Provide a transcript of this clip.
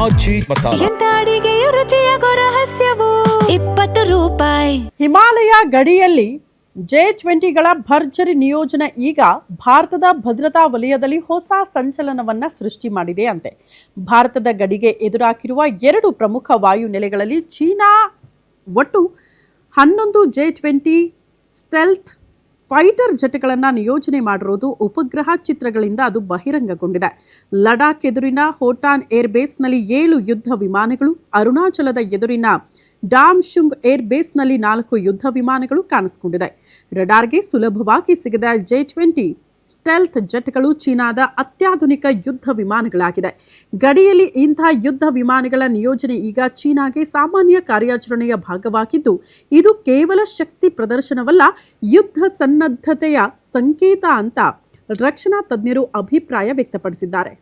ಆಚಿ ಮಸಾಲ. ಎಂತ ಅಡಿಗೆಯ ರುಚಿಯಾಗೋ ರಹಸ್ಯವು 20 ರೂಪಾಯಿ. ಹಿಮಾಲಯ ಗಡಿಯಲ್ಲಿ J-20ಗಳ ಭರ್ಜರಿ ನಿಯೋಜನೆ ಈಗ ಭಾರತದ ಭದ್ರತಾ ವಲಯದಲ್ಲಿ ಹೊಸ ಸಂಚಲನವನ್ನ ಸೃಷ್ಟಿ ಮಾಡಿದೆ ಅಂತೆ. ಭಾರತದ ಗಡಿಗೆ ಎದುರಾಗಿರುವ 2 ಪ್ರಮುಖ ವಾಯು ನೆಲೆಗಳಲ್ಲಿ ಚೀನಾ ಒಟ್ಟು 11 J-20 ಸ್ಟೆಲ್ತ್ ಫೈಟರ್ ಜೆಟ್ಗಳನ್ನು ನಿಯೋಜನೆ ಮಾಡಿರೋದು ಉಪಗ್ರಹ ಚಿತ್ರಗಳಿಂದ ಅದು ಬಹಿರಂಗಗೊಂಡಿದೆ. ಲಡಾಖ್ ಎದುರಿನ ಹೋಟಾನ್ ಏರ್ಬೇಸ್ನಲ್ಲಿ 7 ಯುದ್ಧ ವಿಮಾನಗಳು, ಅರುಣಾಚಲದ ಎದುರಿನ ಡಾಮ್ಶುಂಗ್ ಏರ್ಬೇಸ್ನಲ್ಲಿ 4 ಯುದ್ಧ ವಿಮಾನಗಳು ಕಾಣಿಸಿಕೊಂಡಿದೆ. ರಡಾರ್ಗೆ ಸುಲಭವಾಗಿ ಸಿಗದ J-20 ಸ್ಟೆಲ್ತ್ ಜೆಟ್ಗಳು ಚೀನಾದ ಅತ್ಯಾಧುನಿಕ ಯುದ್ಧ ವಿಮಾನಗಳಾಗಿದೆ. ಗಡಿಯಲ್ಲಿ ಇಂಥ ಯುದ್ಧ ವಿಮಾನಗಳ ನಿಯೋಜನೆ ಈಗ ಚೀನಾಗೆ ಸಾಮಾನ್ಯ ಕಾರ್ಯಾಚರಣೆಯ ಭಾಗವಾಗಿದ್ದು, ಇದು ಕೇವಲ ಶಕ್ತಿ ಪ್ರದರ್ಶನವಲ್ಲ, ಯುದ್ಧ ಸನ್ನದ್ಧತೆಯ ಸಂಕೇತ ಅಂತ ರಕ್ಷಣಾ ತಜ್ಞರು ಅಭಿಪ್ರಾಯ ವ್ಯಕ್ತಪಡಿಸಿದ್ದಾರೆ.